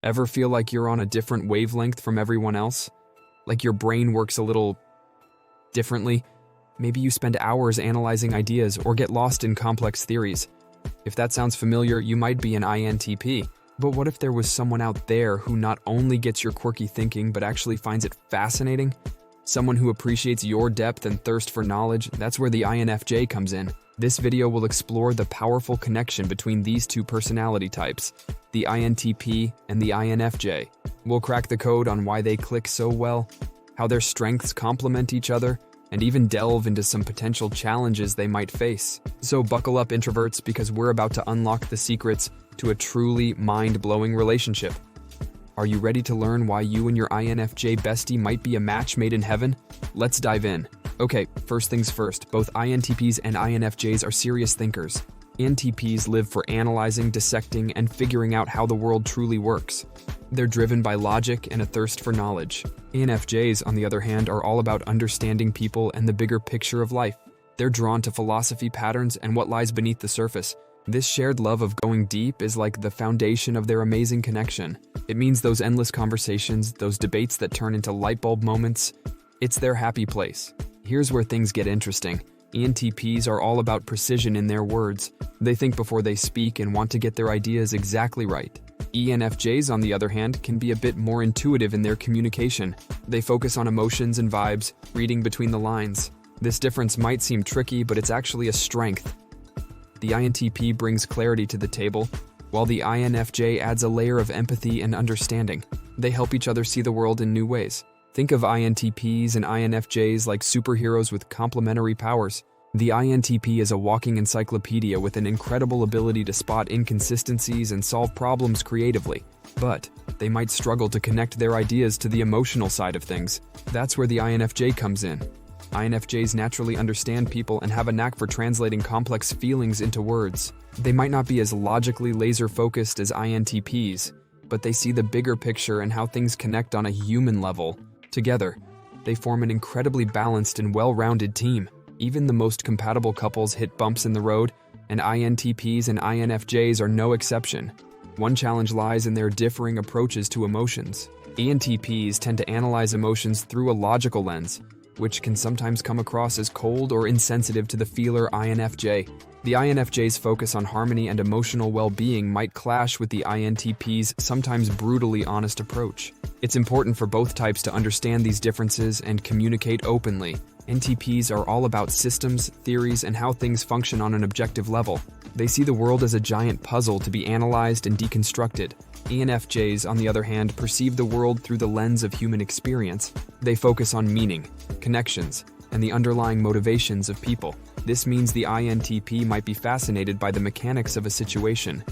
Ever feel like you're on a different wavelength from everyone else? Like your brain works a little differently? Maybe you spend hours analyzing ideas or get lost in complex theories. If that sounds familiar, you might be an INTP. But what if there was someone out there who not only gets your quirky thinking but actually finds it fascinating? Someone who appreciates your depth and thirst for knowledge. That's where the INFJ comes in. This video will explore the powerful connection between these two personality types, the INTP and the INFJ. We'll crack the code on why they click so well, how their strengths complement each other, and even delve into some potential challenges they might face. So buckle up, introverts, because we're about to unlock the secrets to a truly mind-blowing relationship. Are you ready to learn why you and your INFJ bestie might be a match made in heaven? Let's dive in. Okay, first things first, both INTPs and INFJs are serious thinkers. INTPs live for analyzing, dissecting, and figuring out how the world truly works. They're driven by logic and a thirst for knowledge. INFJs, on the other hand, are all about understanding people and the bigger picture of life. They're drawn to philosophy patterns and what lies beneath the surface. This shared love of going deep is like the foundation of their amazing connection. It means those endless conversations, those debates that turn into light bulb moments, it's their happy place. Here's where things get interesting. INTPs are all about precision in their words. They think before they speak and want to get their ideas exactly right. ENFJs, on the other hand, can be a bit more intuitive in their communication. They focus on emotions and vibes, reading between the lines. This difference might seem tricky, but it's actually a strength. The INTP brings clarity to the table, while the INFJ adds a layer of empathy and understanding. They help each other see the world in new ways. Think of INTPs and INFJs like superheroes with complementary powers. The INTP is a walking encyclopedia with an incredible ability to spot inconsistencies and solve problems creatively. But they might struggle to connect their ideas to the emotional side of things. That's where the INFJ comes in. INFJs naturally understand people and have a knack for translating complex feelings into words. They might not be as logically laser-focused as INTPs, but they see the bigger picture and how things connect on a human level. Together, they form an incredibly balanced and well-rounded team. Even the most compatible couples hit bumps in the road, and INTPs and INFJs are no exception. One challenge lies in their differing approaches to emotions. INTPs tend to analyze emotions through a logical lens, which can sometimes come across as cold or insensitive to the feeler INFJ. The INFJ's focus on harmony and emotional well-being might clash with the INTP's sometimes brutally honest approach. It's important for both types to understand these differences and communicate openly. INTPs are all about systems, theories, and how things function on an objective level. They see the world as a giant puzzle to be analyzed and deconstructed. ENFJs, on the other hand, perceive the world through the lens of human experience. They focus on meaning, connections, and the underlying motivations of people. This means the INTP might be fascinated by the mechanics of a situation,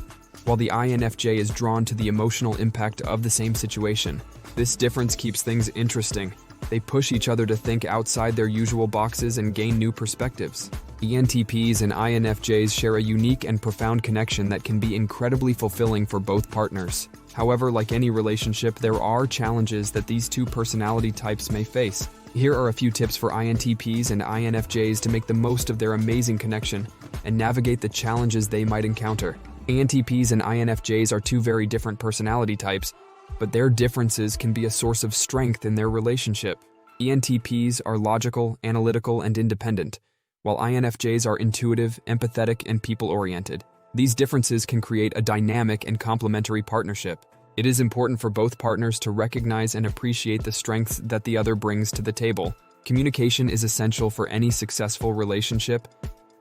while the INFJ is drawn to the emotional impact of the same situation. This difference keeps things interesting. They push each other to think outside their usual boxes and gain new perspectives. ENTPs and INFJs share a unique and profound connection that can be incredibly fulfilling for both partners. However, like any relationship, there are challenges that these two personality types may face. Here are a few tips for INTPs and INFJs to make the most of their amazing connection and navigate the challenges they might encounter. INTPs and INFJs are two very different personality types, but their differences can be a source of strength in their relationship. ENTPs are logical, analytical, and independent, while INFJs are intuitive, empathetic, and people-oriented. These differences can create a dynamic and complementary partnership. It is important for both partners to recognize and appreciate the strengths that the other brings to the table. Communication is essential for any successful relationship,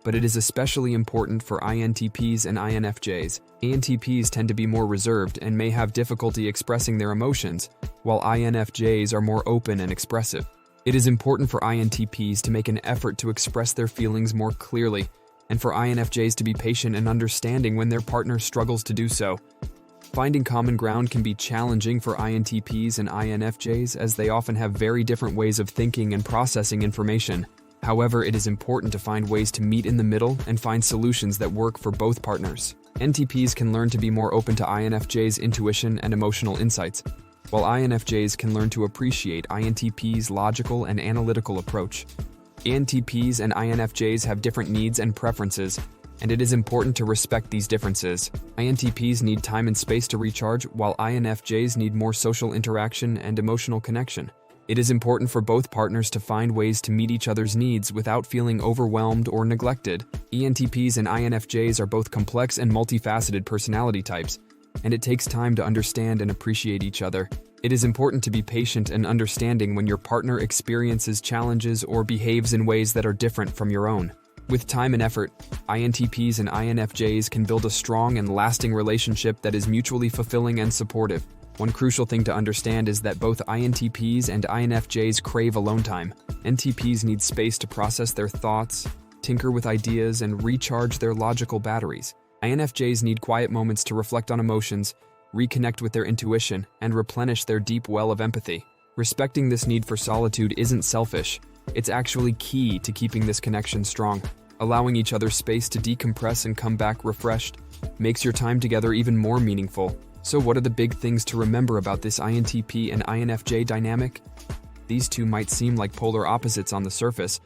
but it is especially important for INTPs and INFJs. INTPs tend to be more reserved and may have difficulty expressing their emotions, while INFJs are more open and expressive. It is important for INTPs to make an effort to express their feelings more clearly, and for INFJs to be patient and understanding when their partner struggles to do so. Finding common ground can be challenging for INTPs and INFJs as they often have very different ways of thinking and processing information. However, it is important to find ways to meet in the middle and find solutions that work for both partners. INTPs can learn to be more open to INFJs' intuition and emotional insights, while INFJs can learn to appreciate INTPs' logical and analytical approach. INTPs and INFJs have different needs and preferences, and it is important to respect these differences. INTPs need time and space to recharge, while INFJs need more social interaction and emotional connection. It is important for both partners to find ways to meet each other's needs without feeling overwhelmed or neglected. INTPs and INFJs are both complex and multifaceted personality types, and it takes time to understand and appreciate each other. It is important to be patient and understanding when your partner experiences challenges or behaves in ways that are different from your own. With time and effort, INTPs and INFJs can build a strong and lasting relationship that is mutually fulfilling and supportive. One crucial thing to understand is that both INTPs and INFJs crave alone time. INTPs need space to process their thoughts, tinker with ideas, and recharge their logical batteries. INFJs need quiet moments to reflect on emotions, reconnect with their intuition, and replenish their deep well of empathy. Respecting this need for solitude isn't selfish. It's actually key to keeping this connection strong. Allowing each other space to decompress and come back refreshed makes your time together even more meaningful. So what are the big things to remember about this INTP and INFJ dynamic? These two might seem like polar opposites on the surface,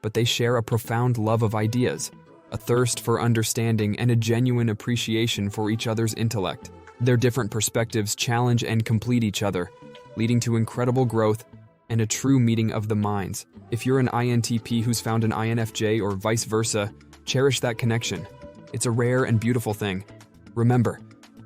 but they share a profound love of ideas, a thirst for understanding, and a genuine appreciation for each other's intellect. Their different perspectives challenge and complete each other, leading to incredible growth and a true meeting of the minds. If you're an INTP who's found an INFJ or vice versa, cherish that connection. It's a rare and beautiful thing. Remember,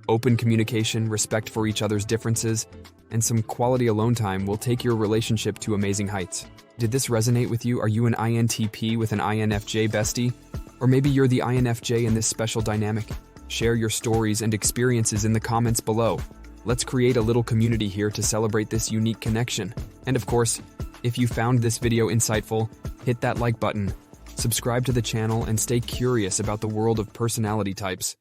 open communication, respect for each other's differences, and some quality alone time will take your relationship to amazing heights. Did this resonate with you? Are you an INTP with an INFJ bestie? Or maybe you're the INFJ in this special dynamic? Share your stories and experiences in the comments below. Let's create a little community here to celebrate this unique connection. And of course, if you found this video insightful, hit that like button, subscribe to the channel, and stay curious about the world of personality types.